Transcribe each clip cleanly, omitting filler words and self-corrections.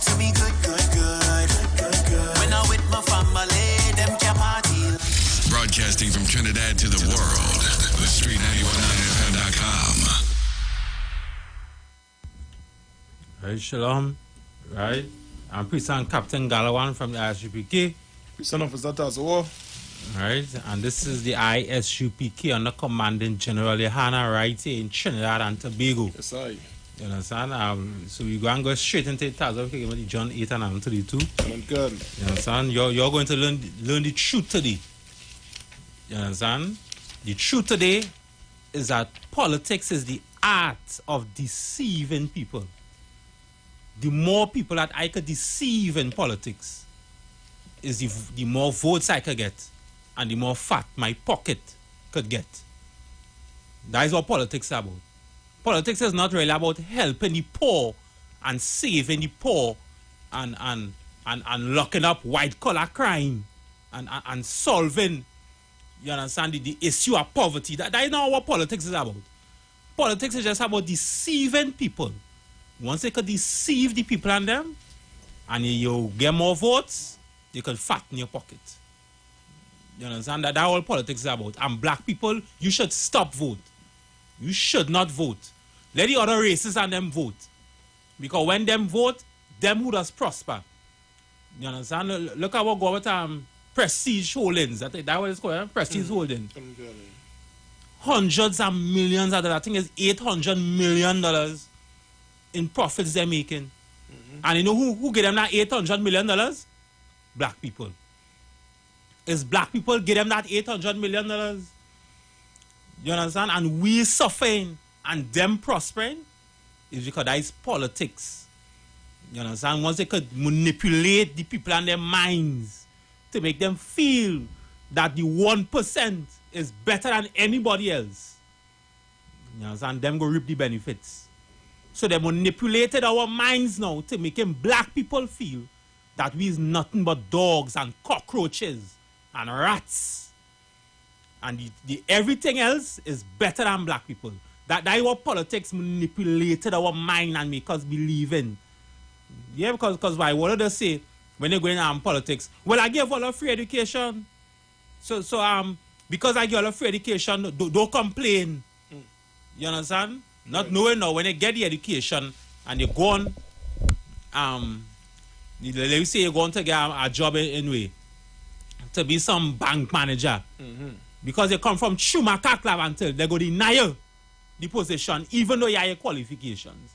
talk to me good, good, good, good, good. When I'm with my family, them can party. Broadcasting from Trinidad to the world, the Street919FM.com. Right, Shalom. Right. I'm Priest Captain Galawan from the ISUPK. Priest Officer Tazo. Right. And this is the ISUPK under Commanding General Yohana right here in Trinidad and Tobago. Yes, I. You understand? So we're going to go straight into the Tazo, okay, John 8 and 32. Good. You understand? You're going to learn the truth today. You understand? The truth today is that politics is the art of deceiving people. The more people that I could deceive in politics is the more votes I could get and the more fat my pocket could get. That is what politics is about. Politics is not really about helping the poor and saving the poor and locking up white-collar crime and solving, you understand, the issue of poverty. That is not what politics is about. Politics is just about deceiving people. Once they could deceive the people and them, and you get more votes, you could fatten your pocket. You understand? That's all politics is about. And black people, you should stop vote. You should not vote. Let the other races and them vote. Because when them vote, them who does prosper. You understand? Look at what go with Prestige Holdings. That what it's called, Prestige Holdings. Hundreds of millions of dollars. I think it's $800 million in profits they're making. And you know who get them that $800 million? Black people. It's black people get them that $800 million. You understand? And we suffering and them prospering is because that is politics. You understand? Once they could manipulate the people and their minds to make them feel that the 1% is better than anybody else. You understand? Them go reap the benefits. So they manipulated our minds now to making black people feel that we is nothing but dogs and cockroaches and rats. And the everything else is better than black people. That is what politics manipulated our mind and make us believe in. Yeah, because why? What do they say when they go in politics? Well, I give all of free education. So because I give all of free education, don't complain. You understand? Not knowing now when they get the education and you go on, let me say you're going to get a job anyway, to be some bank manager. Because they come from Chumaka until they go deny you the position, even though you have your qualifications.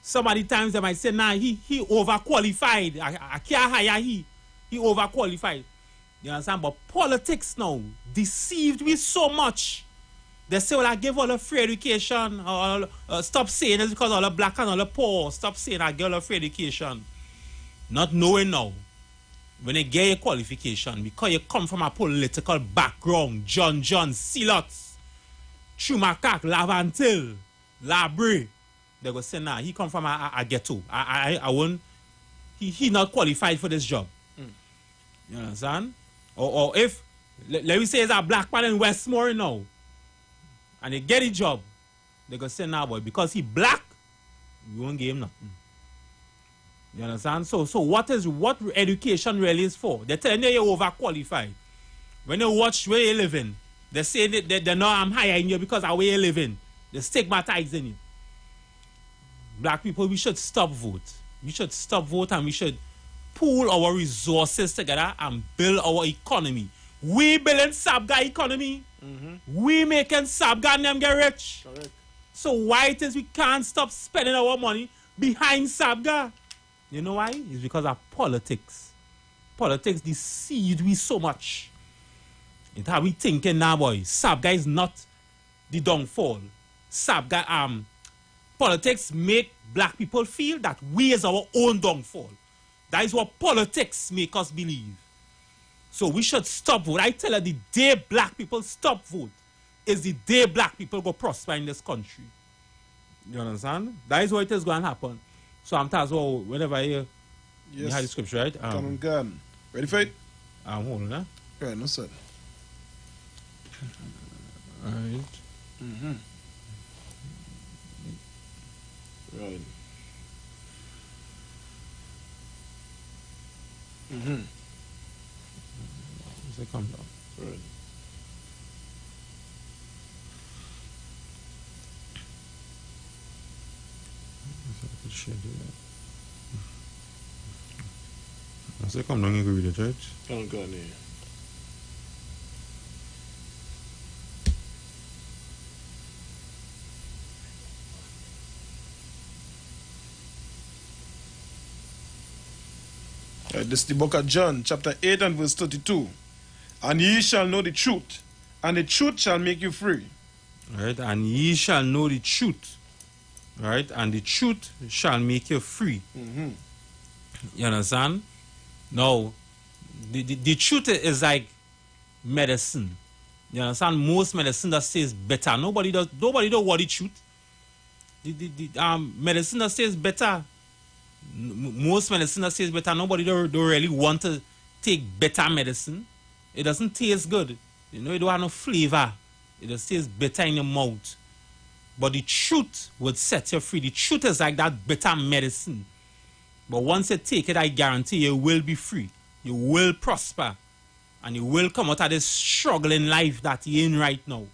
Some of the times they might say, nah, he overqualified. I can't hire he overqualified. You understand? But politics now deceived me so much. They say, well, I give all a free education. Or, stop saying it's because all the black and all the poor. Stop saying I give all a free education. Not knowing now, when you get your qualification, because you come from a political background, John, Silots, Chumakak, Lavantil, Labre, they go say, nah, he come from a ghetto. I won't, he not qualified for this job. You understand? Or if, let me say it's a black man in Westmore now, and they get a job, they go say, nah, boy, because he black, you won't give him nothing. You understand? So what education really is for? They're telling you you're overqualified. When you watch where you living, they say they know I'm hiring you because of where you living. They stigmatizing you. Black people, we should stop vote. We should stop vote and we should pool our resources together and build our economy. We building Sabga economy. We making Sabga and them get rich. Correct. So why it is we can't stop spending our money behind Sabga? You know why? It's because of politics. Politics deceived we so much. It's how we thinking now, boy. Sabga is not the downfall. Sabga, politics make black people feel that we is our own downfall. That is what politics make us believe. So we should stop vote. I tell you, the day black people stop vote is the day black people go prosper in this country. You understand? That is what it is going to happen. So I'm telling you, whenever you have the scripture, right? Come on, gun. Ready for it? I'm holding that. Right, no sir. All right. Right. Say come down. Right. I say come down and read it, right? Oh, God, yeah. This is the book of John, chapter 8 and verse 32. And ye shall know the truth, and the truth shall make you free. Right, and ye shall know the truth, right, and the truth shall make you free. You understand? Now, the truth is like medicine. You understand? Most medicine that says better. Nobody does want the truth. Medicine that says better. Most medicine that says better. Nobody don't really want to take better medicine. It doesn't taste good. You know, it don't have no flavor. It just tastes better in your mouth. But the truth would set you free. The truth is like that better medicine. But once you take it, I guarantee you will be free. You will prosper. And you will come out of this struggling life that you're in right now.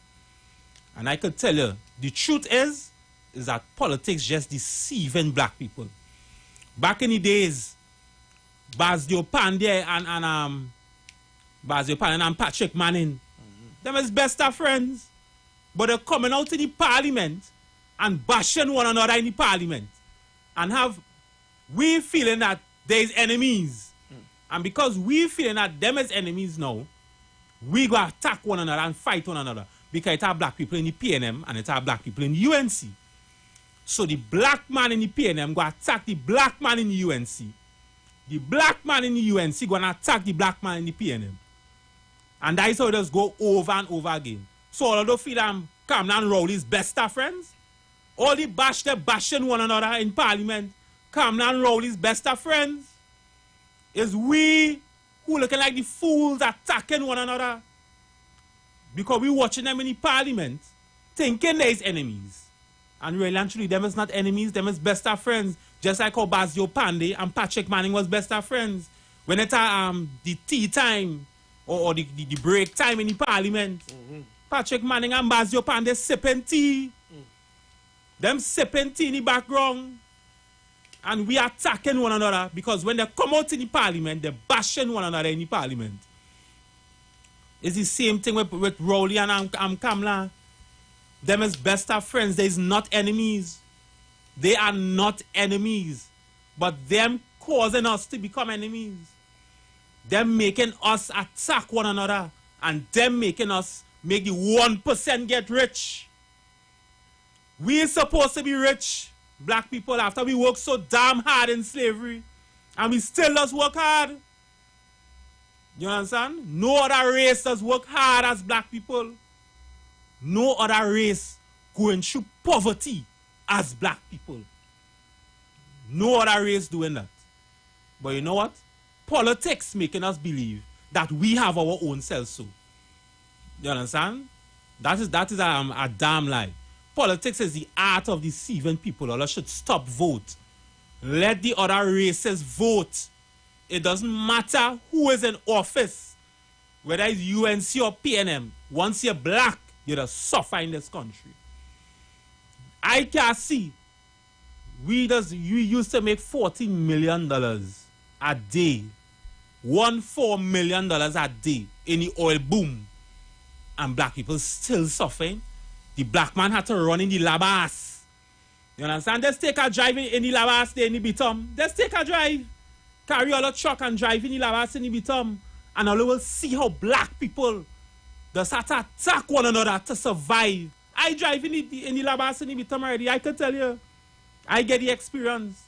And I could tell you, the truth is that politics just deceiving black people. Back in the days, Basdio Pandey and Patrick Manning, them is best of friends. But they're coming out to the parliament and bashing one another in the parliament. And we feeling that there's enemies. And because we feeling that them is enemies now, we go attack one another and fight one another. Because it are black people in the PNM and it are black people in the UNC. So the black man in the PNM go attack the black man in the UNC. The black man in the UNC go and attack the black man in the PNM. And that is how it just go over and over again. So all of those feel Kamlan Rowley's best of friends. All the they're bashing one another in parliament. Kamlan Rowley's best of friends. Is we who looking like the fools attacking one another. Because we watching them in the parliament thinking there's enemies. And really and truly, them is not enemies, them is best of friends. Just like how Basdio Pandey and Patrick Manning was best of friends. When it's the tea time or the break time in the parliament, Patrick Manning and Basdio Pandey sipping tea. Them sipping tea in the background. And we attacking one another because when they come out in the parliament, they're bashing one another in the parliament. It's the same thing with Rowley and Kamla. Them is best of friends. There's not enemies. They are not enemies. But them causing us to become enemies. Them making us attack one another. And them making us make the 1% get rich. We supposed to be rich, black people, after we work so damn hard in slavery. And we still just work hard. You understand? No other race does work hard as black people. No other race going through poverty as black people. No other race doing that. But you know what? Politics making us believe that we have our own self so. You understand? That is a damn lie. Politics is the art of deceiving people. All should stop vote. Let the other races vote. It doesn't matter who is in office, whether it's UNC or PNM. Once you're black, you're a suffer in this country. I can see we used to make $14 million a day. $4 million a day in the oil boom. And black people still suffering. The black man had to run in the labas. You understand? Just take a drive in the labas there in the bitum. Just take a drive. Carry all the truck and drive in the labas in the bitum. And all you will see how black people just have to attack one another to survive. I drive in the labas in the bitum already. I can tell you. I get the experience.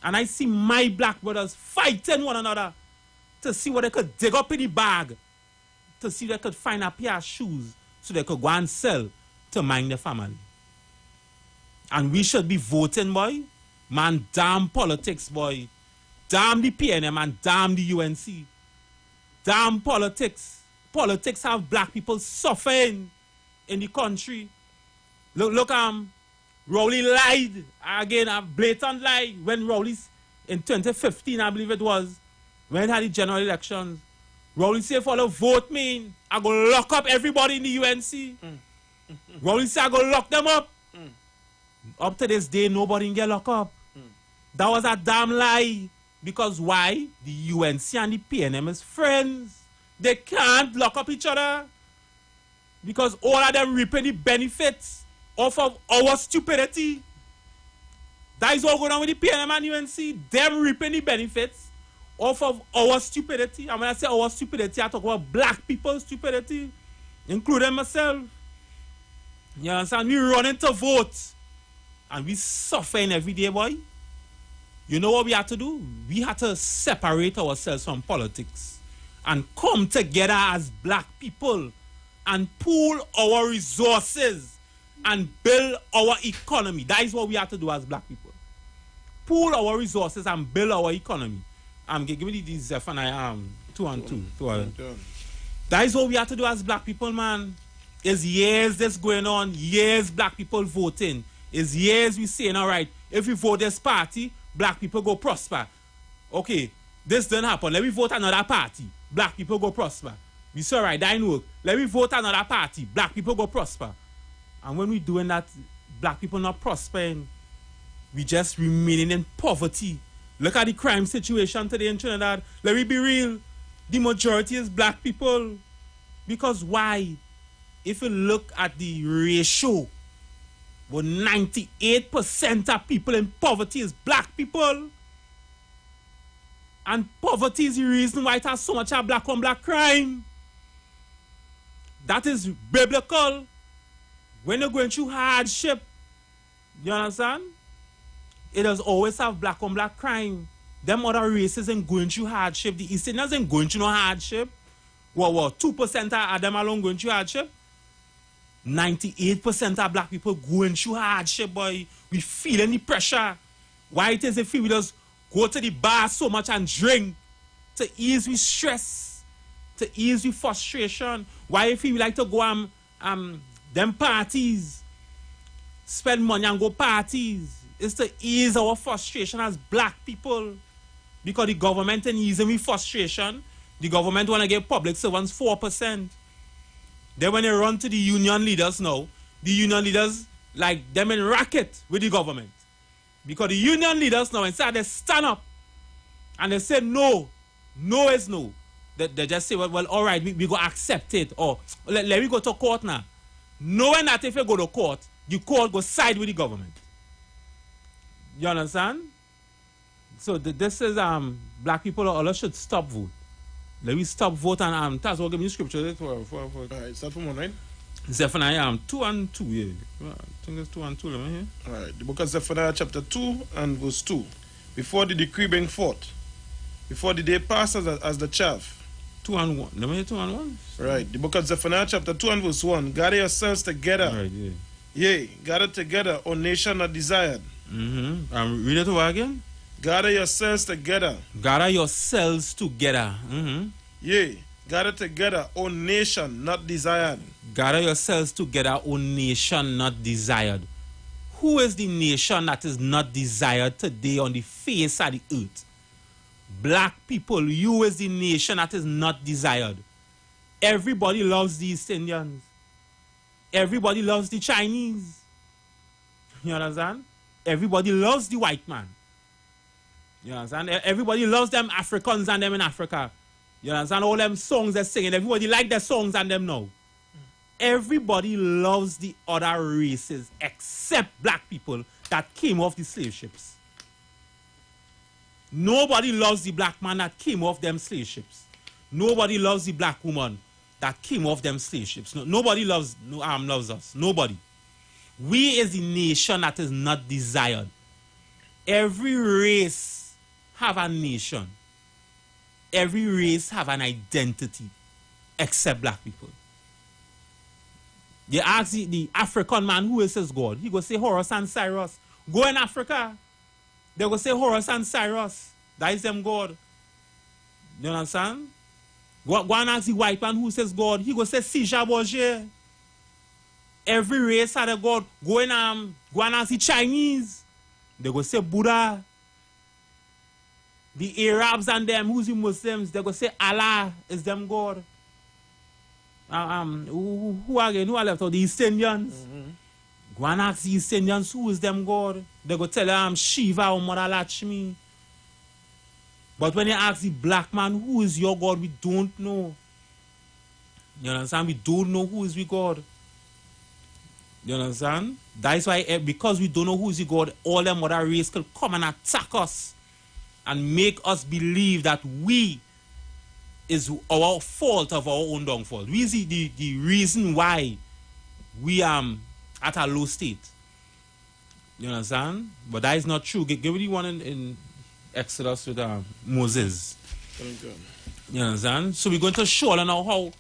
And I see my black brothers fighting one another to see what they could dig up in the bag. To see if they could find a pair of shoes so they could go and sell to mind their family. And we should be voting, boy. Man, damn politics, boy. Damn the PNM and damn the UNC. Damn politics. Politics have black people suffering in the country. Look, Rowley lied. Again, a blatant lie. When Rowley, in 2015, I believe it was, when had the general elections, Rowley say for the vote mean, I go lock up everybody in the UNC. Rowley say I go lock them up. Up to this day, nobody can get locked up. That was a damn lie. Because why? The UNC and the PNM is friends. They can't lock up each other. Because all of them reaping the benefits off of our stupidity. That is what going on with the PNM and UNC. Them reaping the benefits off of our stupidity. And when I say our stupidity, I talk about black people's stupidity, including myself. You understand? We running to vote. And we suffering every day, boy. You know what we had to do? We had to separate ourselves from politics and come together as black people and pool our resources and build our economy. That is what we have to do as black people. Pool our resources and build our economy. Give me the Zephaniah 2 and 2. That is what we have to do as black people, man. It's years this going on, years black people voting. It's years we saying, all right, if we vote this party, black people go prosper. Okay, this didn't happen. Let me vote another party. Black people go prosper. We say, all right, that didn't work. Let me vote another party. Black people go prosper. And when we doing that, black people not prospering. We just remaining in poverty. Look at the crime situation today in Trinidad. Let me be real. The majority is black people. Because why? If you look at the ratio, well, 98% of people in poverty is black people. And poverty is the reason why it has so much of black on black crime. That is biblical. When you're going through hardship, you understand? It does always have black on black crime. Them other races ain't going through hardship. The East Indians ain't going through no hardship. What, 2% of them alone going through hardship? 98% of black people going through hardship, boy. We feeling the pressure. Why it is if we just go to the bar so much and drink to ease with stress, to ease with frustration? Why if we like to go them parties, spend money and go parties? It's to ease our frustration as black people. Because the government ain't easing with frustration. The government want to give public servants 4%. Then when they run to the union leaders now, the union leaders, like them in racket with the government. Because the union leaders now, instead they stand up and they say no. No is no. They just say, well all right, we go accept it. Or let me go to court now. Knowing that if you go to court, the court go side with the government. You understand? So this is black people all should stop vote. Let me stop vote and that's what give me scripture. All right, start from 1, right? Zephaniah 2 and 2, yeah. I think it's 2 and 2, let me hear. All right, the book of Zephaniah chapter 2 and verse 2. Before the decree being forth, before the day passes as the chaff. 2 and 1. Let me hear 2 and 1. Right, the book of Zephaniah chapter 2 and verse 1. Gather yourselves together. All right, yeah. Yea, gather together, O nation not desired. Read it over again. Gather yourselves together. Gather yourselves together. Yea, gather together, O nation not desired. Gather yourselves together, O nation not desired. Who is the nation that is not desired today on the face of the earth? Black people, you is the nation that is not desired. Everybody loves the East Indians. Everybody loves the Chinese. You understand? Everybody loves the white man. You understand? Everybody loves them Africans and them in Africa. You understand? All them songs they're singing. Everybody like their songs and them now. Everybody loves the other races except black people that came off the slave ships. Nobody loves the black man that came off them slave ships. Nobody loves the black woman that came off them slave ships. Nobody loves us. Nobody. We is the nation that is not desired. Every race have a nation. Every race have an identity except black people. You ask the African man who is his God, he go say Horus and Cyrus. Go in Africa, they go say Horus and Cyrus. That is them God. You understand? Go and ask the white man who says God, he go say Caesar Borgia. Every race had a God. Go and ask the Chinese. They go say Buddha. The Arabs and them, who's the Muslims, they go say Allah is them God. Who again? Who are left? The East Indians. Go and ask the East Indians who is them God. They go tell Shiva or Mother Lakshmi. But when you ask the black man who is your God, we don't know. You understand? We don't know who is we God. You understand? That's why, because we don't know who is the God, all them other race could come and attack us and make us believe that we is our fault of our own downfall. We see the reason why we are at a low state. You understand? But that is not true. Give me the one in Exodus with Moses. Okay. You understand? So we're going to show now how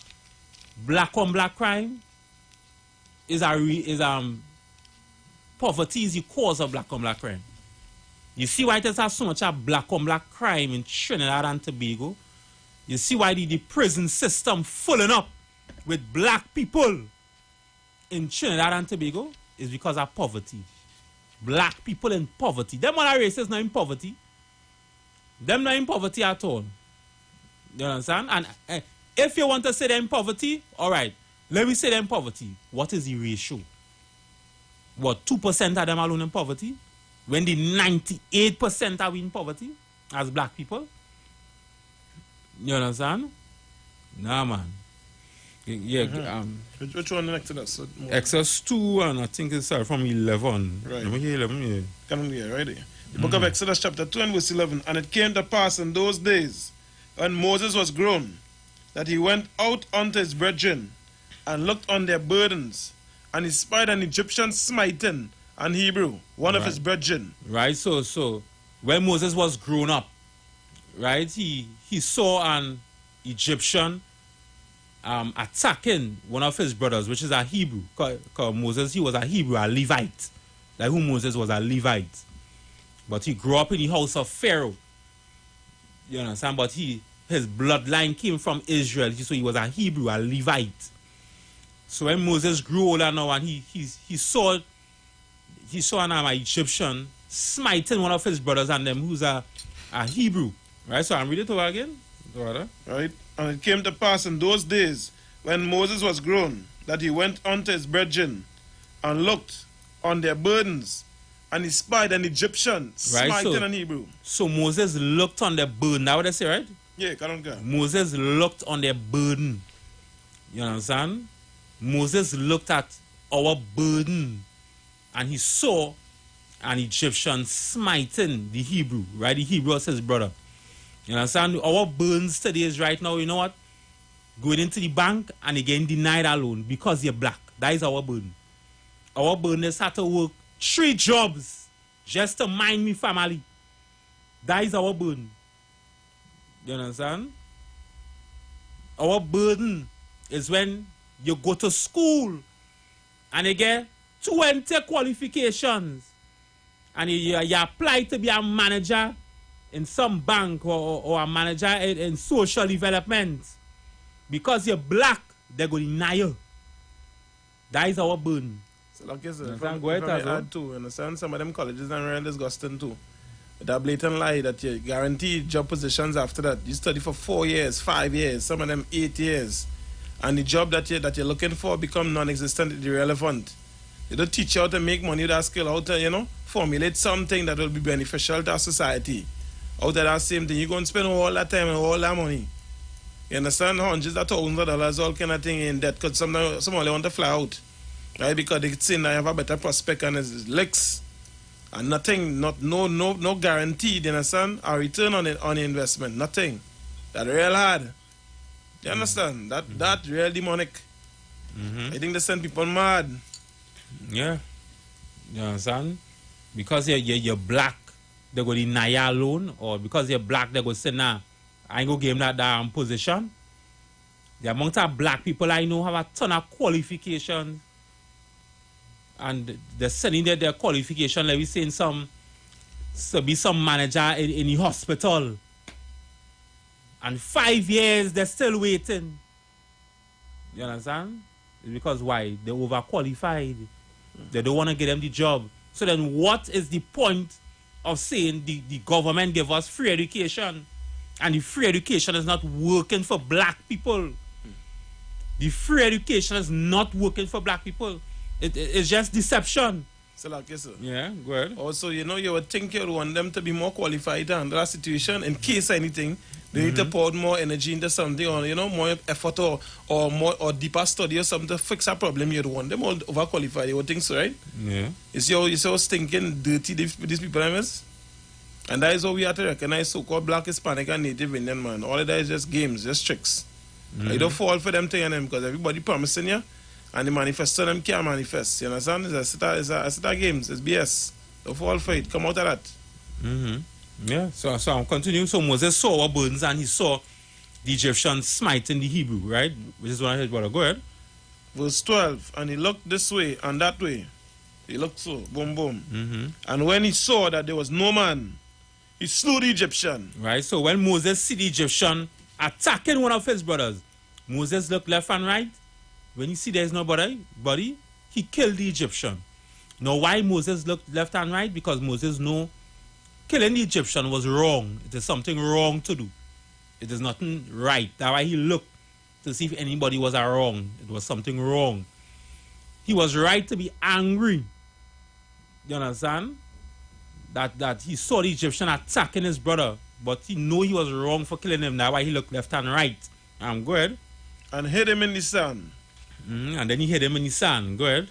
black on black crime is poverty is the cause of black on black crime. You see why there's so much of black on black crime in Trinidad and Tobago. You see why the prison system filling up with black people in Trinidad and Tobago is because of poverty. Black people in poverty. Them other races not in poverty. Them not in poverty at all. You understand? And if you want to say they're in poverty, all right, let me say they're in poverty. What is the ratio? What, 2% of them alone in poverty? When the 98% are in poverty as black people? You understand? Nah, man. Yeah. Which one in Exodus? Exodus 2 and I think it's from 11. Right. Let me hear 11, yeah. Come here, right here. The book of Exodus chapter 2 and verse 11. And it came to pass in those days, when Moses was grown, that he went out unto his brethren, and looked on their burdens, and he spied an Egyptian smiting an Hebrew, one of his brethren. Right, so when Moses was grown up, right, he saw an Egyptian attacking one of his brothers, which is a Hebrew. Because Moses, he was a Hebrew, a Levite. Like who Moses was a Levite. But he grew up in the house of Pharaoh. You understand? But his bloodline came from Israel, so he was a Hebrew, a Levite. So when Moses grew older now and he saw an Egyptian smiting one of his brothers and them who's a Hebrew. Right? So I'm reading it over again. Right? And it came to pass in those days, when Moses was grown, that he went unto his brethren, and looked on their burdens, and he spied an Egyptian smiting an Hebrew. So Moses looked on their burden. That's what they say, right? Yeah, come on. Moses looked on their burden. You understand? Moses looked at our burden, and he saw an Egyptian smiting the Hebrew, right? The Hebrew was his brother. You understand? Our burdens today is right now, you know what? Going into the bank and again denied a loan because you're black. That is our burden. Our burden is had to work 3 jobs just to mind me family. That is our burden. You understand? Our burden is when you go to school and you get 20 qualifications and you apply to be a manager in some bank or a manager in social development. Because you're black, they're going to deny you. That is our burden. So like you said, Go ahead, add too, you understand? Some of them colleges are real disgusting too. That blatant lie that you guaranteed job positions after that. You study for 4 years, 5 years, some of them 8 years. And the job that you're looking for become non-existent, irrelevant. They don't teach you how to make money with that skill, how to, formulate something that will be beneficial to our society. Out of that same thing, you're going to spend all that time and all that money. You understand? Hundreds of thousands of dollars, all kind of thing in debt, because some only want to fly out. Right? Because they see now you have a better prospect and it's licks. And nothing, no guaranteed, you understand? A return on the investment, nothing. That real hard. You understand? That real demonic. I think they send people mad. Yeah. You understand? Because you're black, they're going to deny you a loan, or because you're black, they're going to say, nah, I ain't going to give them that position. The amount of black people I know have a ton of qualifications. And they're sending their qualification, like we saying be some manager in the hospital. And 5 years, they're still waiting. You understand? It's because why? They're overqualified. They don't want to get them the job. So then what is the point of saying the government gave us free education, and the free education is not working for black people. The free education is not working for black people. It's just deception. So like yes, sir. Yeah, go ahead. Also, you know, you would think you would want them to be more qualified to handle that situation in case anything. They need to pour more energy into something, or you know, more effort or more or deeper study or something to fix a problem. You'd want them all overqualified. You would think so, right? Yeah. It's your stinking dirty these people, is. And that is how we have to recognize so-called black, Hispanic, and Native Indian, man. All of that is just games, just tricks. You don't fall for them thing them because everybody promising you, and the manifesto them can't manifest. You understand? It's a set of games. It's BS. Don't fall for it. Come out of that. Yeah, so I'm continuing. So Moses saw our burdens and he saw the Egyptians smiting the Hebrew, right? Which is what I heard, brother. Go ahead. Verse 12, and he looked this way and that way. He looked so, boom, boom. And when he saw that there was no man, he slew the Egyptian. Right, so when Moses see the Egyptian attacking one of his brothers, Moses looked left and right. When he see there's nobody, he killed the Egyptian. Now, why Moses looked left and right? Because Moses know killing the Egyptian was wrong. It is something wrong to do. It is nothing right. That's why he looked to see if anybody was wrong. It was something wrong. He was right to be angry. You understand? That he saw the Egyptian attacking his brother, but he knew he was wrong for killing him. That's why he looked left and right. Go ahead. And hid him in the sand. And then he hid him in the sand. Go ahead.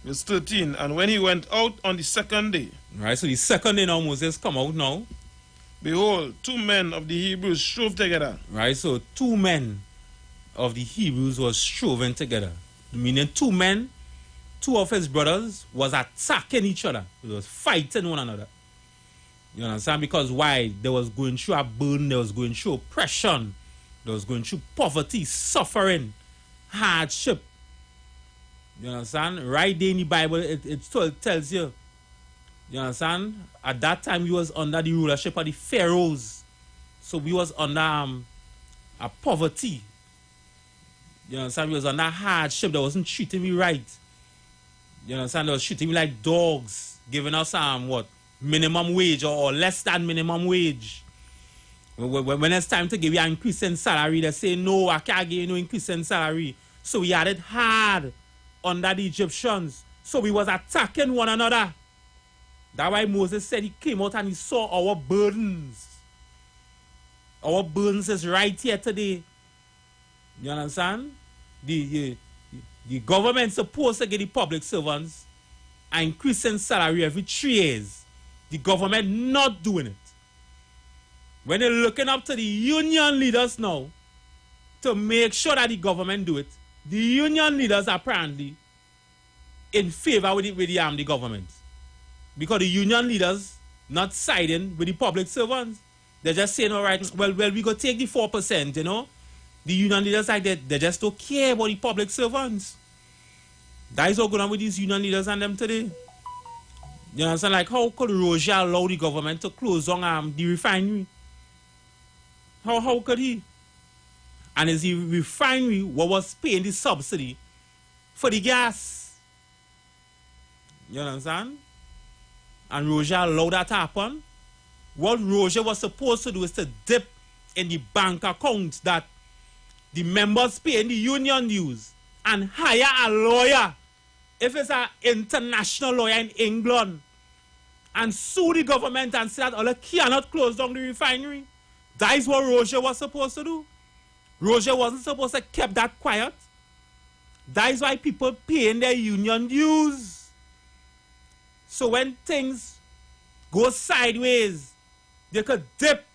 Verse 13, and when he went out on the second day, right, so the second day now Moses come out now. Behold, 2 men of the Hebrews strove together. Right, so 2 men of the Hebrews was striving together. Meaning 2 men, 2 of his brothers was attacking each other. They was fighting one another. You understand? Because why? They was going through a burden, they was going through oppression, they was going through poverty, suffering, hardship. You understand? Right there in the Bible, it tells you. You understand? At that time, we was under the rulership of the pharaohs. So we was under a poverty. You understand? We was under hardship. They wasn't treating me right. You understand? They was treating me like dogs, giving us minimum wage or less than minimum wage. When it's time to give you an increase in salary, they say, no, I can't give you no increase in salary. So we had it hard under the Egyptians. So we was attacking one another. That's why Moses said he came out and he saw our burdens. Our burdens is right here today. You understand? The government supposed to give the public servants an increase in salary every 3 years. The government not doing it. When they're looking up to the union leaders now to make sure that the government do it, the union leaders are apparently in favor with the government. Because the union leaders not siding with the public servants. They're just saying, all right, well, we go take the 4%, you know. The union leaders like that, they just don't care about the public servants. That is what's going on with these union leaders and them today. You understand? Like, how could Roger allow the government to close down the refinery? How could he? And is the refinery what was paying the subsidy for the gas? You understand? And Roger allowed that to happen. What Roger was supposed to do is to dip in the bank account that the members pay in the union use and hire a lawyer, if it's an international lawyer in England, and sue the government and say that Allah cannot close down the refinery. That is what Roger was supposed to do. Roger wasn't supposed to keep that quiet. That is why people pay in their union dues. So when things go sideways, they could dip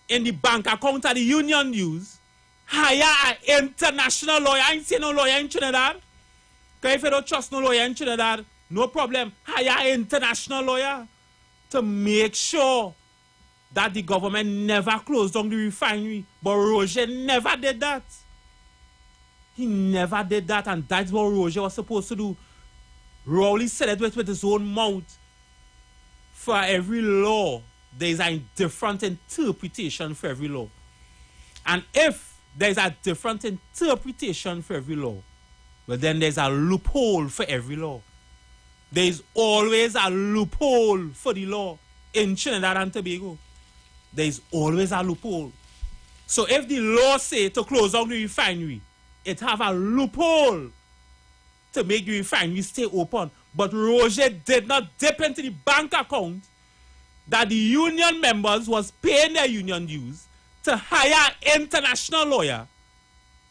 in the bank account of the union dues, hire an international lawyer. I ain't saying no lawyer in Trinidad. Because if you don't trust no lawyer in Trinidad, no problem. Hire an international lawyer to make sure that the government never closed down the refinery. But Roger never did that. He never did that, and that's what Roger was supposed to do. Rowley said it with his own mouth. For every law, there is a different interpretation for every law. And if there is a different interpretation for every law, well, then there's a loophole for every law. There is always a loophole for the law. in Trinidad and Tobago, there is always a loophole. So if the law say to close down the refinery, it have a loophole to make the refinery stay open. But Roger did not dip into the bank account that the union members was paying their union dues to hire an international lawyer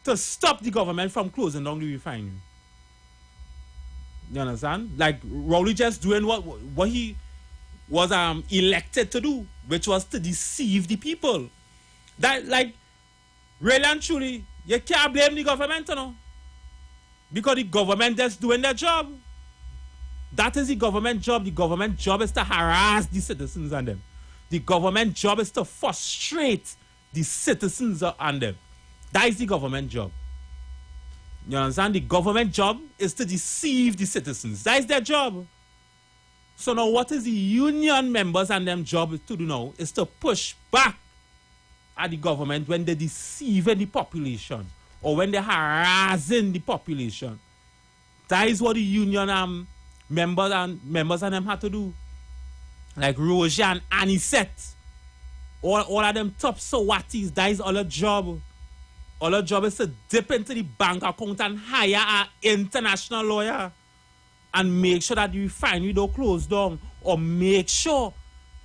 to stop the government from closing down the refinery. You understand? Like Rowley just doing what he was elected to do, which was to deceive the people. That, like, really and truly, you can't blame the government, you know, because the government just doing their job. That is the government job. The government job is to harass the citizens and them. The government job is to frustrate the citizens and them. That is the government job. You understand? The government job is to deceive the citizens. That is their job. So now what is the union members and them job to do now is to push back at the government when they're deceiving the population or when they're harassing the population. That is what the union members and them had to do. Like Roger and Anisette. All of them top Sawatis, that is all a job. All a job is to dip into the bank account and hire an international lawyer and make sure that the refinery don't close down, or make sure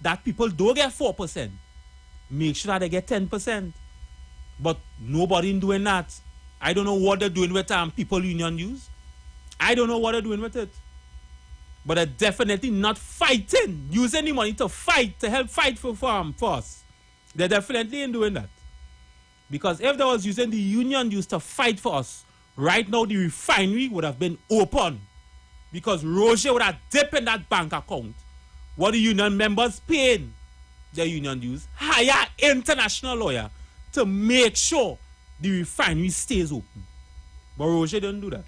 that people don't get 4%. Make sure that they get 10%. But nobody doing that. I don't know what they're doing with people union dues. I don't know what they're doing with it. But they're definitely not fighting, using the money to fight, to help fight for us. They definitely ain't doing that. Because if they was using the union dues to fight for us, right now the refinery would have been open. Because Roger would have dipped in that bank account. What the union members paying their union dues, hire international lawyer to make sure the refinery stays open. But Roger don't do that.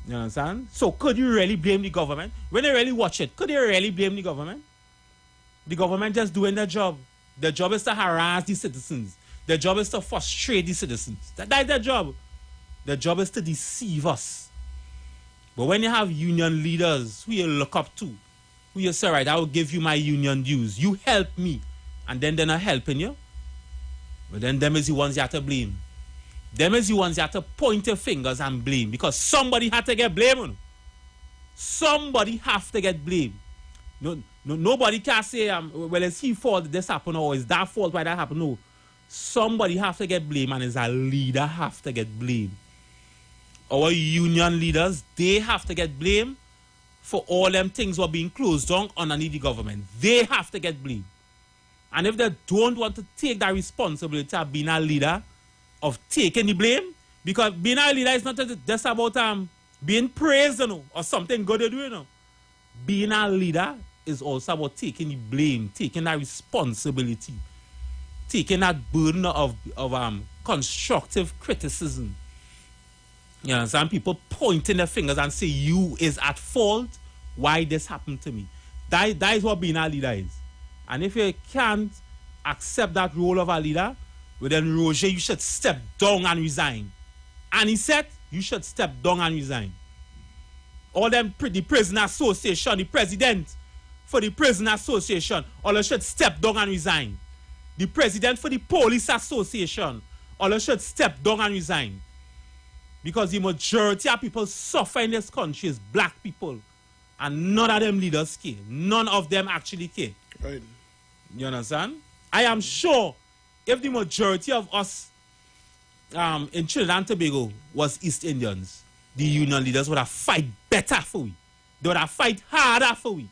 You understand? So could you really blame the government? When they really watch it, could they really blame the government? The government just doing their job. Their job is to harass the citizens. Their job is to frustrate the citizens. That is their job. Their job is to deceive us. But when you have union leaders who you look up to, who you say, right, I will give you my union dues, you help me, and then they're not helping you, but then them is the ones you have to blame. Them is the ones you have to point your fingers and blame, because somebody had to get blamed. Somebody have to get blamed. Nobody can say, well, it's his fault this happened, or it's that fault why that happened. No. Somebody have to get blamed, and as a leader have to get blamed. Our union leaders, they have to get blamed for all them things were being closed down underneath the government. They have to get blamed. And if they don't want to take that responsibility of being a leader, of taking the blame, because being a leader is not just about being praised, you know, or something good to do, you know. Being a leader is also about taking the blame, taking that responsibility, taking that burden of constructive criticism. You know, some people pointing their fingers and say, you is at fault, why this happened to me. That is what being a leader is. And if you can't accept that role of a leader, well then Roger, you should step down and resign. And he said, you should step down and resign. All them, the prison association, the president for the prison association, all they should step down and resign. The president for the police association, all they should step down and resign. Because the majority of people suffer in this country is black people. And none of them leaders care. None of them actually care. Right. You understand? I am sure if the majority of us in Trinidad and Tobago was East Indians, the union leaders would have fight better for we. They would have fight harder for we.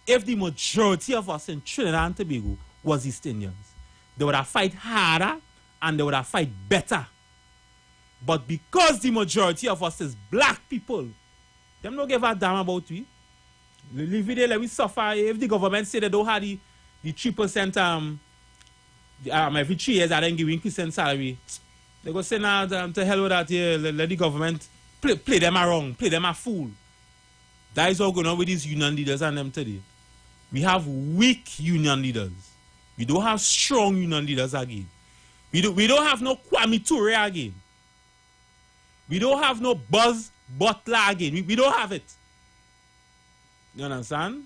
If the majority of us in Trinidad and Tobago was East Indians, they would have fight harder and they would have fight better. But because the majority of us is black people, them don't give a damn about we. Leave it there, let we suffer. If the government say they don't have the 3% every 3 years I then give increase in salary, they go say now to hell with that here, let the government play them around, play them a fool. That is all going on with these union leaders and them today. We have weak union leaders. We don't have strong union leaders again. We don't have no Kwame Ture again. We don't have no Buzz Butler again. We don't have it. You understand?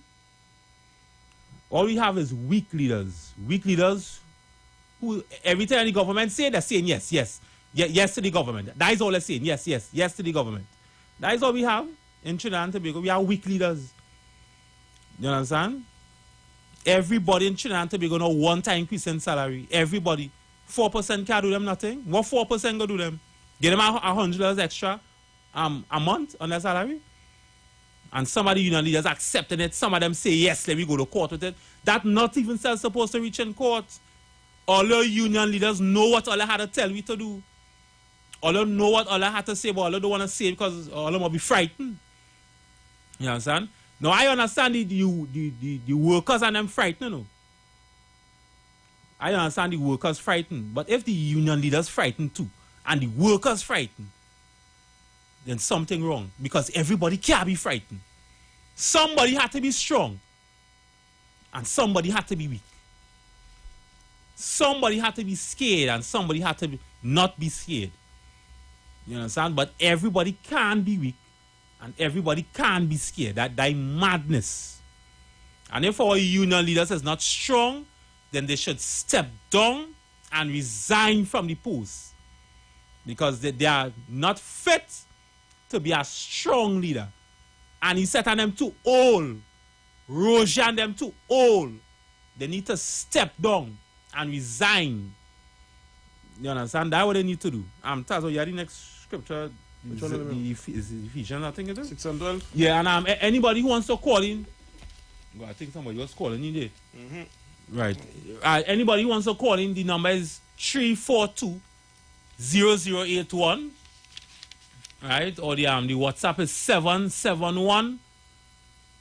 All we have is weak leaders. Weak leaders who every time the government say, they're saying yes, yes. Yes to the government. That is all they're saying. Yes, yes, yes to the government. That is all we have in Trinidad and Tobago. We have weak leaders. You understand? Everybody in Trinidad and Tobago know one-time increase in salary. Everybody. 4% can't do them nothing. What 4% go do them? Get them $100 extra a month on their salary? And some of the union leaders accepting it. Some of them say, yes, let me go to court with it. That not even supposed to reach in court. All the union leaders know what all they had to tell me to do. All they know what all I had to say, but all they don't want to say because all of them will be frightened. You understand? Now, I understand the workers and them frightened, you know. I understand the workers frightened. But if the union leaders frightened too, and the workers frightened, then something wrong. Because everybody can't be frightened. Somebody had to be strong. And somebody had to be weak. Somebody had to be scared and somebody had to not be scared. You understand? But everybody can be weak and everybody can be scared. That madness. And if our union leaders is not strong, then they should step down and resign from the post. Because they are not fit to be a strong leader. And he said to them too old. Rojan them too old. They need to step down and resign. You understand? That's what they need to do. Tazo, you have the next scripture. Which one of them? Is it Ephesians, I think it is? 6 and 12? Yeah, and anybody who wants to call in, well, I think somebody was calling in there. Mm-hmm. Right. Anybody who wants to call in, the number is 342-0081. Right? Or the WhatsApp is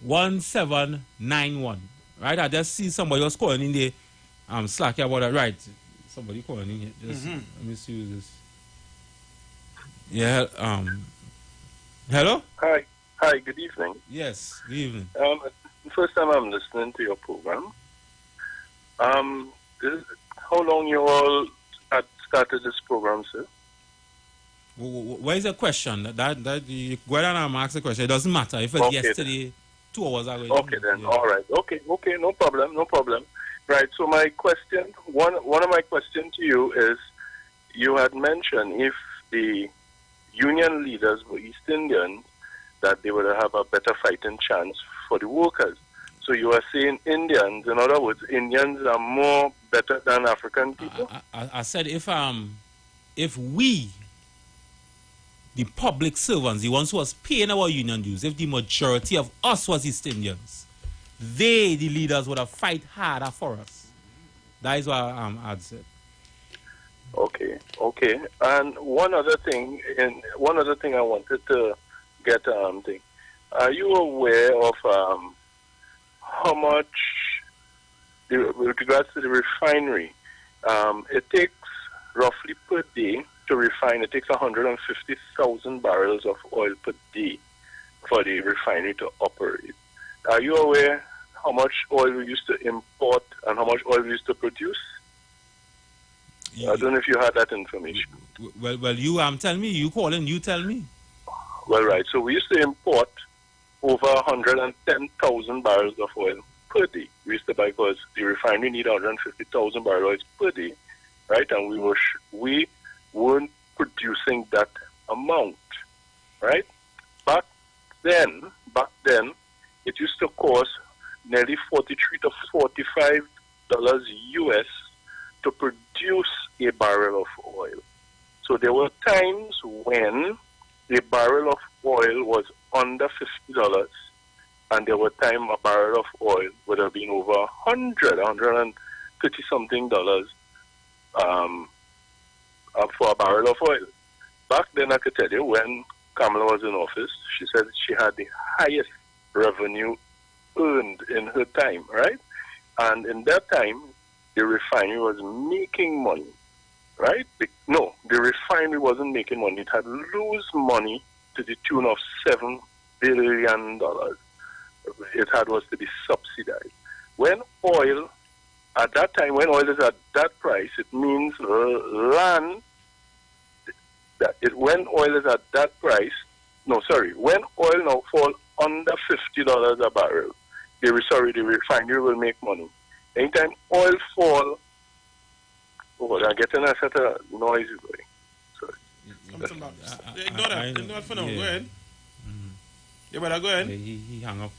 771-1791. Right? I just see somebody was calling in there. I'm slacking about that. Right. Somebody calling in here. Just, let me see who this. Yeah. Hello? Hi, good evening. Yes, good evening. First time I'm listening to your program. How long you all had started this program, sir? Where is the question? That you go ahead and ask the question. It doesn't matter if it's yesterday, 2 hours ago. Okay then, yeah. all right. Okay, no problem. Right, so my question, one of my questions to you is, you had mentioned if the union leaders were East Indians, that they would have a better fighting chance for the workers. So you are saying Indians, in other words, Indians are more better than African people? I said if we, the public servants, the ones who was paying our union dues, if the majority of us was East Indians, they, the leaders, would have fight harder for us. That is what I'd said. Okay. And one other thing I wanted to get thing. Are you aware of how much, with regards to the refinery, it takes roughly per day to refine, it takes 150,000 barrels of oil per day for the refinery to operate. Are you aware how much oil we used to import and how much oil we used to produce? I don't know if you had that information. Well, you tell me. You call in, you tell me. Well, right. So we used to import over 110,000 barrels of oil per day. We used to buy, because the refinery need 150,000 barrels per day, right? And we weren't producing that amount, right? Back then, it used to cost nearly $43 to $45 US to produce a barrel of oil. So there were times when a barrel of oil was under $50, and there were times a barrel of oil would have been over $130 something for a barrel of oil. Back then, I could tell you, when Kamala was in office, she said she had the highest revenue earned in her time, right? And in that time, the refinery was making money, right? No, the refinery wasn't making money. It had lose money to the tune of $7 billion. It was to be subsidized. When oil, at that time, when oil is at that price, it means land, when oil is at that price, when oil now fall under $50 a barrel, the refinery will make money. Anytime oil fall, I'm getting a set of noise going. Sorry. Ignore that for now. Yeah. Go ahead. Yeah, brother, go ahead. Yeah, he hung up.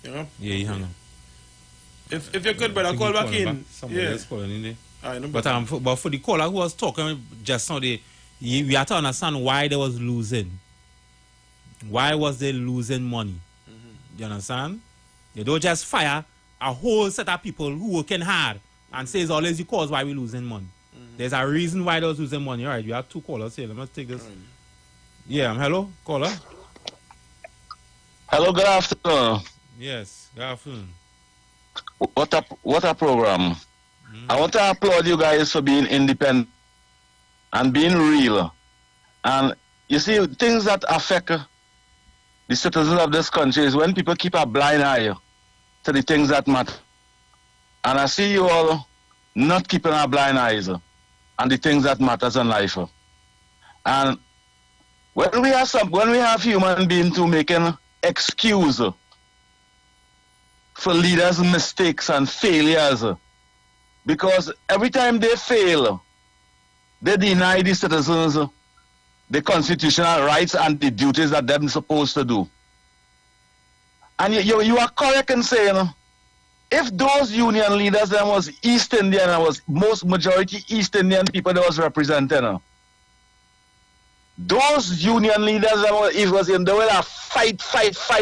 Yeah. Yeah, he hung up. If you could, brother, I think call he back calling in. Somebody Yeah. else calling in there. I know, But for the caller who was talking just now, we have to understand why they was losing. Why was they losing money? You understand? They don't just fire a whole set of people who working hard and say it's always the cause why we losing money. There's a reason why they was losing money. All right, we have two callers here. Let's take this. Yeah, hello, caller. Hello, good afternoon. Yes, good afternoon. What a program. I want to applaud you guys for being independent and being real. And you see, things that affect the citizens of this country is when people keep a blind eye to the things that matter. And I see you all not keeping our blind eyes on the things that matters in life. And when we have human beings to making excuse for leaders' mistakes and failures, because every time they fail, they deny the citizens the constitutional rights and the duties that they're supposed to do. And you are correct in saying, if those union leaders that was East Indian and was most majority East Indian people that was represented, those union leaders that it was in the way to fight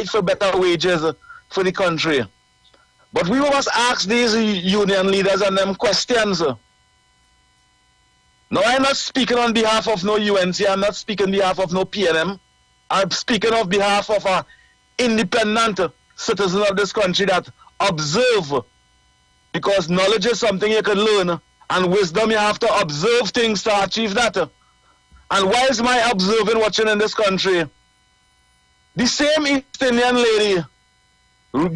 for better wages for the country. But we must ask these union leaders and them questions. No, I'm not speaking on behalf of no UNC, I'm not speaking on behalf of no PNM. I'm speaking on behalf of an independent citizen of this country that observe. Because knowledge is something you can learn, and wisdom you have to observe things to achieve that. And why is my observing watching in this country? The same East Indian lady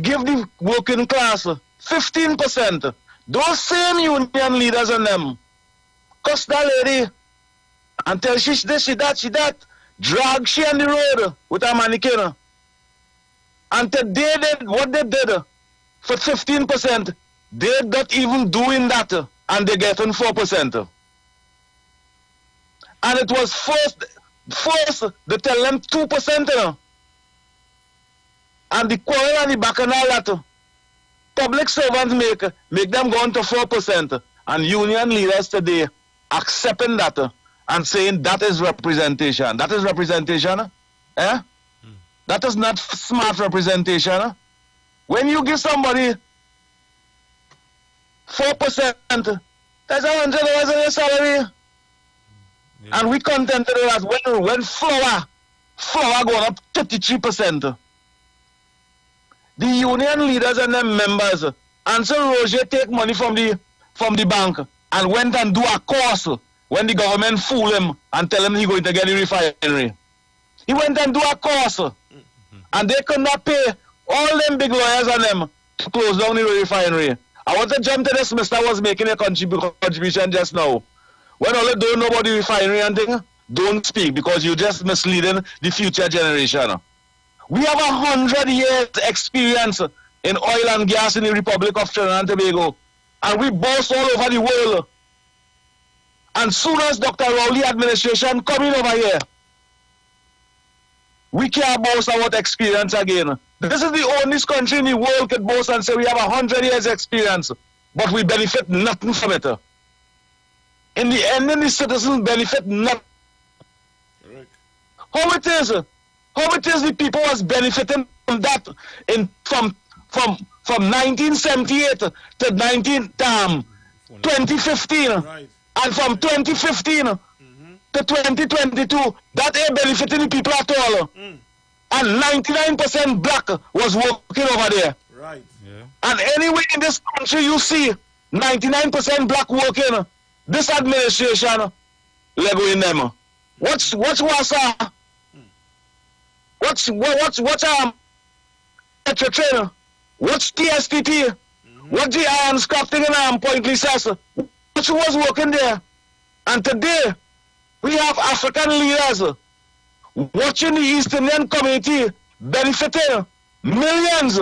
give the working class 15%. Those same union leaders and them cuss that lady until she this, she that, drag she on the road with a mannequin. And today what they did for 15%, they're not even doing that, and they're getting 4%. And it was first they tell them 2%. And the quarrel and the back and all that, public servants make them go on to 4%. And union leaders today accepting that and saying that is representation. That is representation. Eh? That is not smart representation. When you give somebody 4%, that's $100 on your salary. Yeah. And we contented that when flour going up 33%. The union leaders and their members, Ansel Roger take money from the bank and went and do a course when the government fool him and tell him he going to get the refinery. He went and do a course and they could not pay all them big lawyers on them to close down the refinery. I want to jump to this Mr. was making a contribution just now. When all you don't know about the refinery and thing, don't speak because you're just misleading the future generation. We have 100 years experience in oil and gas in the Republic of Trinidad and Tobago. And we boast all over the world. And soon as Dr. Rowley administration coming over here, we can't boast about experience again. This is the only country in the world that boast and say we have 100 years experience, but we benefit nothing from it. In the end, the citizens benefit nothing. How it is the people was benefiting from that from 1978 to 2015, Right. and from 2015 to 2022, that ain't benefiting the people at all. And 99% black was working over there. Right. Yeah. And anywhere in this country you see 99% black working, this administration lego in them. What's train? What's TSTT? What's the iron scrapping and Point Recess? Which was working there? And today we have African leaders watching the East Indian community benefiting millions.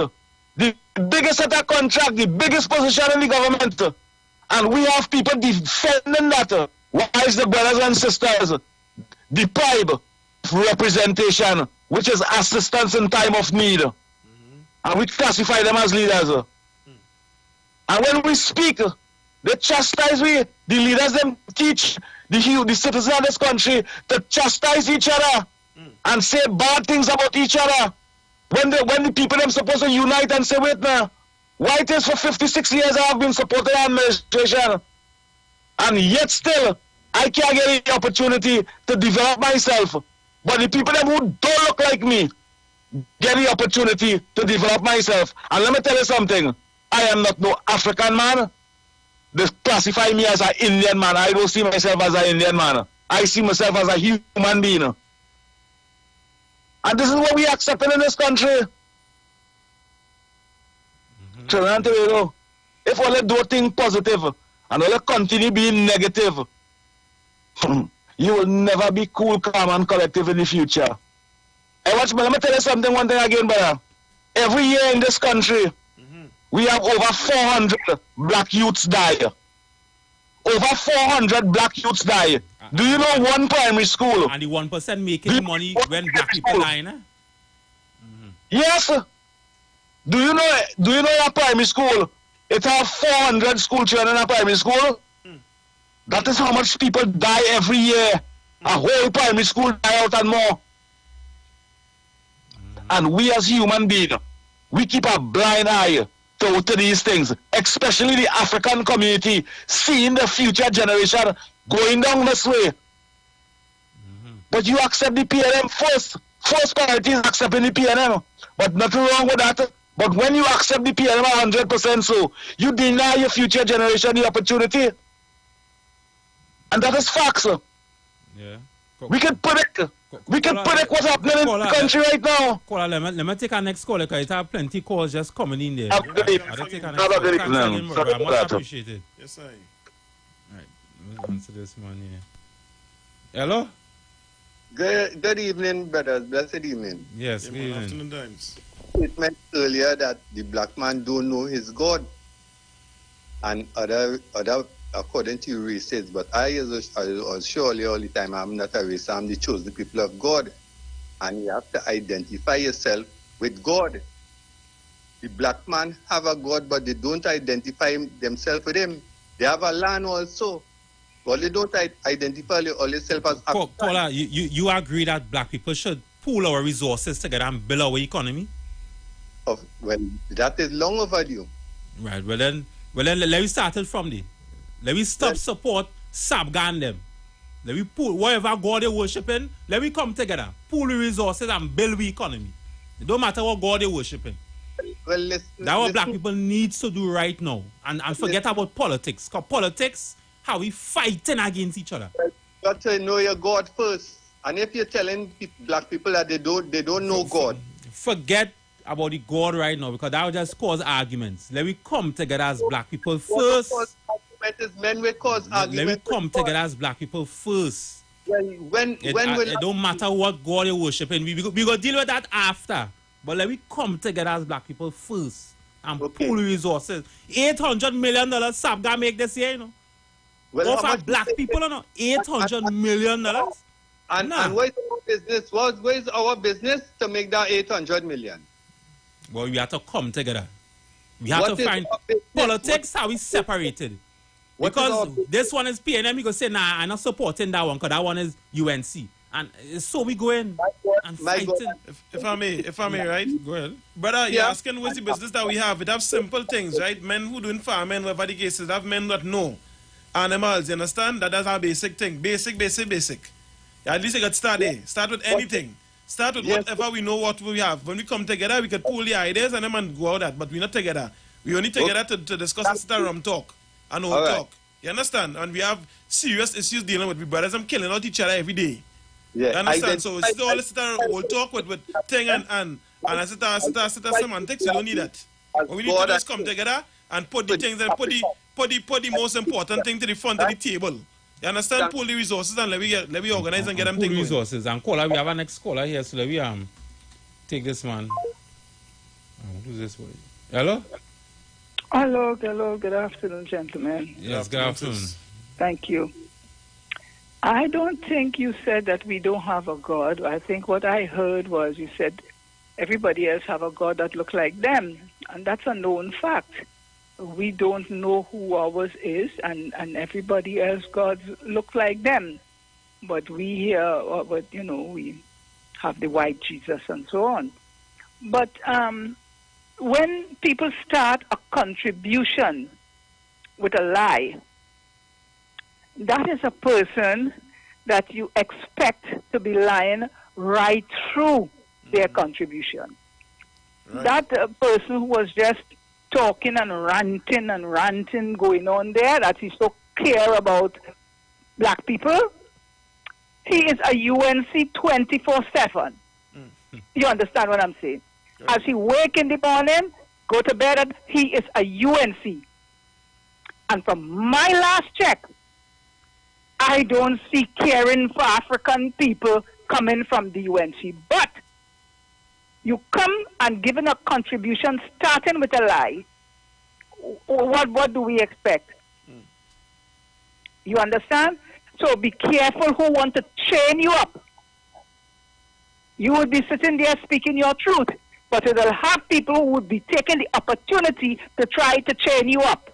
The biggest at a contract, the biggest position in the government, and we have people defending that. Why is the brothers and sisters deprived of representation, which is assistance in time of need? And we classify them as leaders. And when we speak, they chastise we, the leaders them teach the citizens of this country to chastise each other and say bad things about each other. When the people them supposed to unite and say, wait now, why it is for 56 years I have been supporting administration, and yet still I can't get the opportunity to develop myself. But the people them who don't look like me get the opportunity to develop myself. And let me tell you something, I am not no African man. They classify me as an Indian man. I don't see myself as an Indian man. I see myself as a human being. And this is what we accepted in this country. Trinidad and Tobago, if all they do things positive and all they continue being negative, you will never be cool, calm, and collective in the future. Hey, watch me, let me tell you something, one thing again, brother. Every year in this country, we have over 400 black youths die. Over 400 black youths die. Do you know one primary school? And the 1% making money when black people die, nah? Yes. Do you know a primary school? It has 400 school children in a primary school. That is how much people die every year. A whole primary school die out and more. And we as human beings, we keep a blind eye to these things, especially the African community, seeing the future generation going down this way. But you accept the PNM first. First priority is accepting the PNM. But nothing wrong with that. But when you accept the PNM 100% so, you deny your future generation the opportunity. And that is facts. Yeah. We can predict what's happening in the country right now. Caller, let me take our next caller because it have plenty calls just coming in there. Have a good evening. Much appreciated. Yes, sir. Right. Let's answer this one here. Hello? Good evening, brothers. Blessed evening. Yes, Yeah, good evening. afternoon times. Statement earlier that the black man don't know his God, and other according to your races. But I was surely all the time I'm not a race. I'm the chosen people of God, and you have to identify yourself with God. The black man have a God, but they don't identify themselves with him. They have a land also, but they don't identify themselves as African. Caller, you agree that black people should pool our resources together and build our economy? Well, that is long overdue. Right. Well then let me start it from there. Let me stop support Sabgan them. Let me pool whatever God they worshiping. Let me come together, pool the resources and build the economy. It don't matter what God they worshiping. Well, That's what black people needs to do right now, and forget about politics. Because politics, how we fighting against each other. You got to know your God first. And if you're telling black people that they don't know God, forget about the God right now, because that will just cause arguments. Let me come together as black people first. Men will cause arguments. Let me come together as black people first. It don't matter what God you're worshiping. We go deal with that after. But let me come together as black people first and pool resources. $800 million Sabga make this year, you know. Well, for black people, you know, $800 million. And what is our business? What is our business to make that 800 million? Well, we have to come together. We have to find politics, how we separated. Because this one is PNM, we go say, nah, I'm not supporting that one, because that one is UNC. And so we go in and fight it. If I may, right? Go ahead. Brother, you're asking what's the business that we have. It have simple things, right? Men who doing farming, whatever the cases, have men that know animals, you understand? That's our basic thing. Basic. At least you got to start there. Start with anything. Start with whatever we know what we have. When we come together, we can pull the ideas and then man go out that. But we're not together. We only together to discuss and sit around talk. And all talk. You understand? And we have serious issues dealing with. We brothers and killing out each other every day. Yeah, you understand? So it's all sit around, we'll talk with thing and I sit semantics. We don't need that. But we need to just come together and put the things and put the most important thing to the front of the table. You understand? Pull the resources and let me organize and get them things. Resources and caller. We have a next caller here, so let me take this man. Who's this boy? Hello? Hello, good afternoon, gentlemen. Yes, good afternoon. Thank you. I don't think you said that we don't have a God. I think what I heard was you said everybody else have a God that looks like them, and that's a known fact. We don't know who ours is, and everybody else gods look like them. But we here, we have the white Jesus and so on. But when people start a contribution with a lie, that is a person that you expect to be lying right through their contribution. Right. That person who was just talking and ranting going on there, that he so care about black people, he is a UNC 24/7. You understand what I'm saying? Right. As he wake in the morning, go to bed, he is a UNC. And from my last check, I don't see caring for African people coming from the UNC. But you come and giving a contribution starting with a lie. What do we expect? You understand? So be careful who want to chain you up. You would be sitting there speaking your truth, but you will have people who would be taking the opportunity to try to chain you up.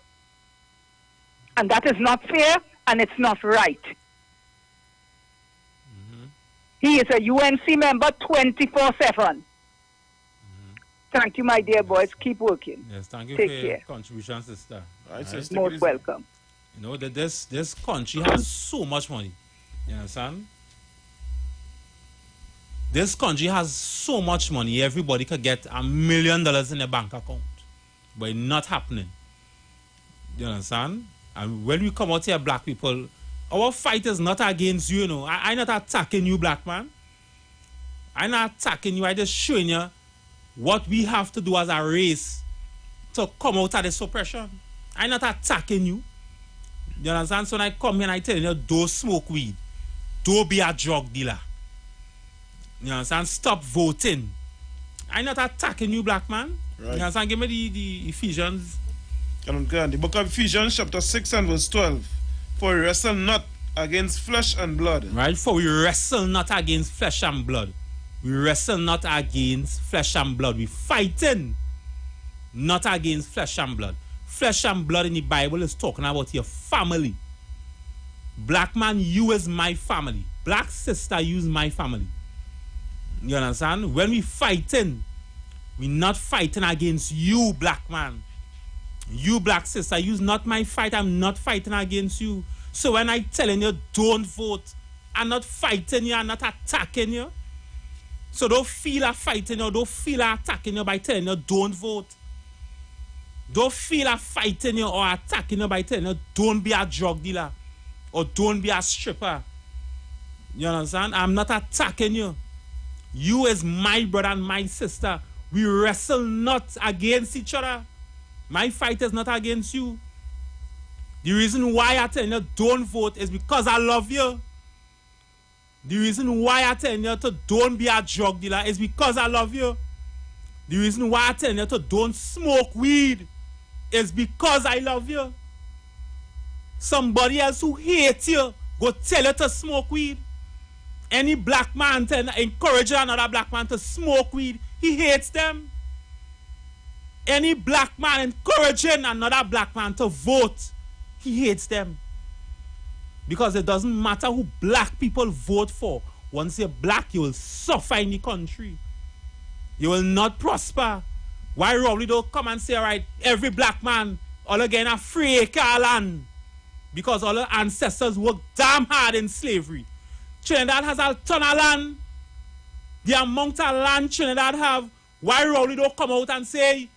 And that is not fair, and it's not right. He is a UNC member 24/7. Thank you, my dear boys. Keep working. Yes, thank you Take for care. your contribution, sister. Right, Right? sister. Most welcome. You know that this country has so much money. You understand? This country has so much money. Everybody could get $1 million in a bank account, but it's not happening. You understand? And when we come out here, black people, our fight is not against you. You know, I'm not attacking you, black man. I'm not attacking you. I just showing you what we have to do as a race to come out of this oppression. I'm not attacking you. You understand? So when I come here and I tell you, don't smoke weed. Don't be a drug dealer. You understand? Stop voting. I'm not attacking you, black man. Right. You understand? Give me the Ephesians. The book of Ephesians, chapter 6 and verse 12. For we wrestle not against flesh and blood. Right? For we wrestle not against flesh and blood. We wrestle not against flesh and blood. We fighting not against flesh and blood. Flesh and blood in the Bible is talking about your family. Black man, you is my family. Black sister, you is my family. You understand? When we fighting, we not fighting against you, black man. You, black sister, you's not my fight. I'm not fighting against you. So when I telling you don't vote, I'm not fighting you, I'm not attacking you. So don't feel like fighting you, don't feel like attacking you by telling you don't vote. Don't feel like fighting you or attacking you by telling you don't be a drug dealer or don't be a stripper. You understand? I'm not attacking you. You is my brother and my sister. We wrestle not against each other. My fight is not against you. The reason why I tell you don't vote is because I love you. The reason why I tell you to don't be a drug dealer is because I love you. The reason why I tell you to don't smoke weed is because I love you. Somebody else who hates you go tell you to smoke weed. Any black man encourage another black man to smoke weed, he hates them. Any black man encouraging another black man to vote, he hates them. Because it doesn't matter who black people vote for. Once you're black, you will suffer in the country. You will not prosper. Why Rowley don't come and say, all right, every black man, all again a free acre land. Because all our ancestors worked damn hard in slavery. Trinidad has a ton of land. The amount of land Trinidad have, why Rowley don't come out and say,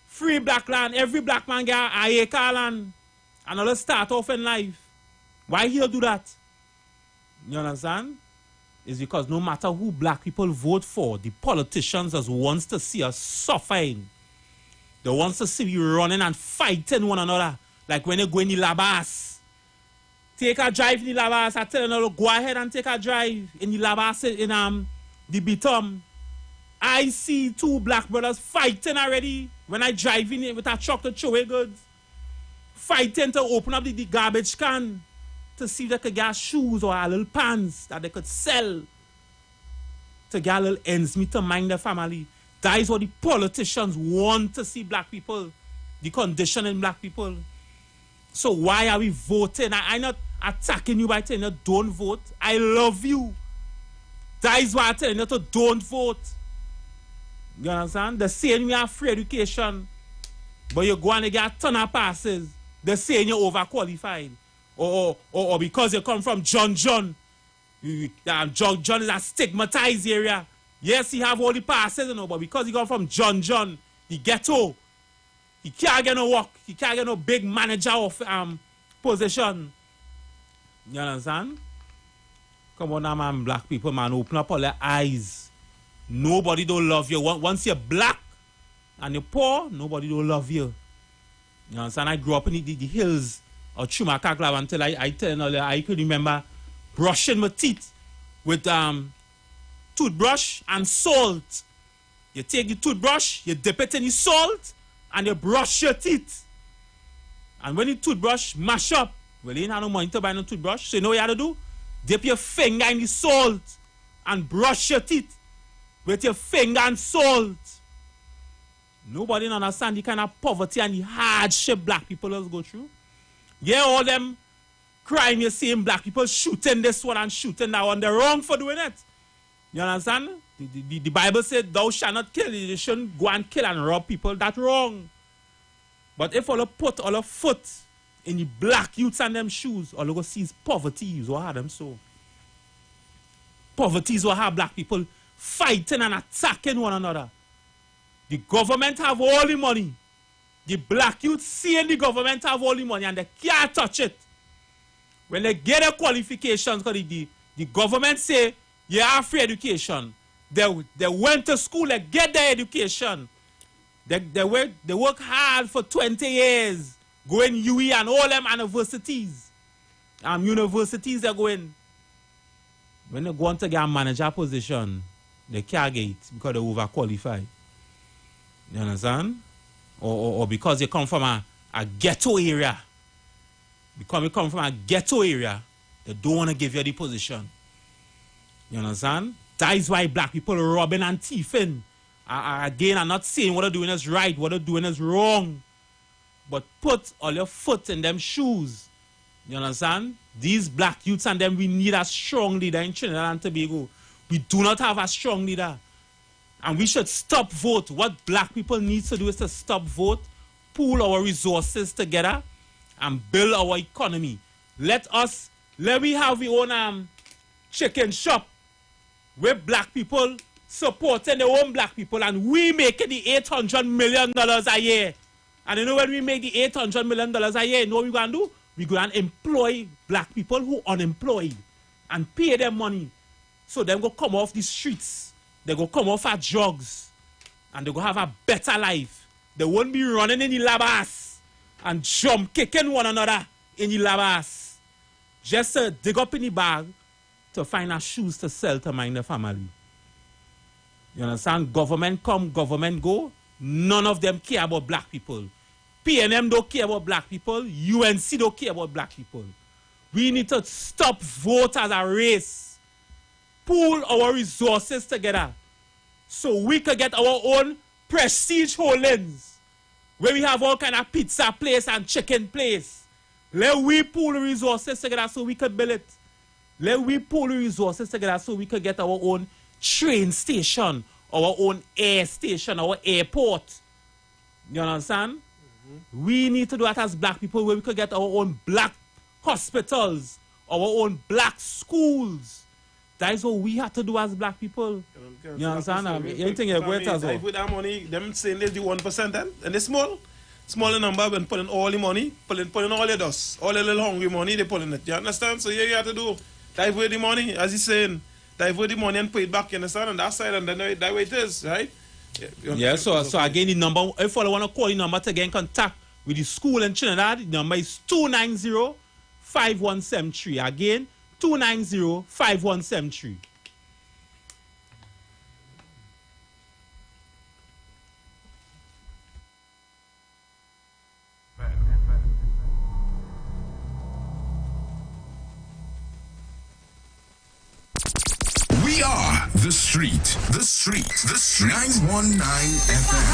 free black land, every black man get an acre land. And all start off in life. Why he'll do that? You understand? It's because no matter who black people vote for, the politicians just wants to see us suffering. They wants to see you running and fighting one another. Like when you go in the labas. Take a drive in the labas. I tell you, go ahead and take a drive in the labas in the Bitum. I see two black brothers fighting already when I drive in with a truck to throw away goods. Fighting to open up the garbage can to see if they could get shoes or a little pants that they could sell to get a little ends meet to mind their family. That is what the politicians want to see black people, the condition in black people. So why are we voting? I'm not attacking you by telling you don't vote. I love you. That is why I'm telling you to don't vote. You understand? They're saying we have free education, but you go and get a ton of passes. They're saying you're overqualified. Or because you come from John. John is a stigmatized area. Yes, he have all the passes, you know, but because he come from John, the ghetto, he can't get no work. He can't get no big manager of position. You understand? Come on now, man, black people, man, open up all their eyes. Nobody don't love you. Once you're black and you're poor, nobody don't love you. You understand? I grew up in the hills of Chumakaglav until I tell you, I could remember brushing my teeth with toothbrush and salt. You take the toothbrush, you dip it in the salt, and you brush your teeth. And when the toothbrush mash up, well, you ain't have no money to buy no toothbrush, so you know what you have to do? Dip your finger in the salt and brush your teeth with your finger and salt. Nobody understand the kind of poverty and the hardship black people just go through. Yeah, all them crime you're seeing black people shooting this one and shooting that one. They're wrong for doing it. You understand? The Bible said, thou shalt not kill. You shouldn't go and kill and rob people. That's wrong. But if all put all foot in the black youths and them shoes, all you go see is poverty is what have them so. Poverty is what have black people fighting and attacking one another. The government have all the money. The black youth seeing the government have all the money and they can't touch it. When they get their qualifications, because the government say, you have free education. They went to school, they get their education. They work hard for 20 years, going UE and all them universities. Universities they're going. When they go on to get a manager position, they can't get it because they're overqualified. You understand? Or because you come from a ghetto area. Because you come from a ghetto area, they don't want to give you the position. You understand? That is why black people are robbing and thieving. Again, I'm not saying what they're doing is right, what they're doing is wrong. But put all your foot in them shoes. You understand? These black youths and them, we need a strong leader in Trinidad and Tobago. We do not have a strong leader. And we should stop vote. What black people need to do is to stop vote, pool our resources together, and build our economy. Let we have our own chicken shop with black people supporting their own black people, and we making the $800 million a year. And you know when we make the $800 million a year, you know what we're going to do? We're going to employ black people who are unemployed and pay them money. So them go come off the streets. They go come off at drugs. And they go have a better life. They won't be running in the labas and jump kicking one another in the labas. Just to dig up in the bag to find a shoes to sell to mind the family. You understand? Government come, government go. None of them care about black people. PNM don't care about black people. UNC don't care about black people. We need to stop vote as a race. Pool our resources together so we could get our own prestige holdings where we have all kind of pizza place and chicken place. Let we pool the resources together so we could build it. Let we pool the resources together so we could get our own train station, our own air station, our airport. You understand? Mm-hmm. We need to do that as black people where we could get our own black hospitals, our own black schools. That is what we have to do as black people. You understand? Anything you wait as well. With that money, them saying there's the 1% then, and it's smaller number when pulling all the money, pulling all the dust, all the little hungry money, they pulling it. You understand? So yeah, you have to do divert the money, as he's saying, divert the money and pay it back. You understand? On that side, and then that way it is, right? Yeah. So again, the number. If you want to call the number to get in contact with the school in Trinidad, the number is 290-5173. Again. 290-5173. We are the street. 919 FM.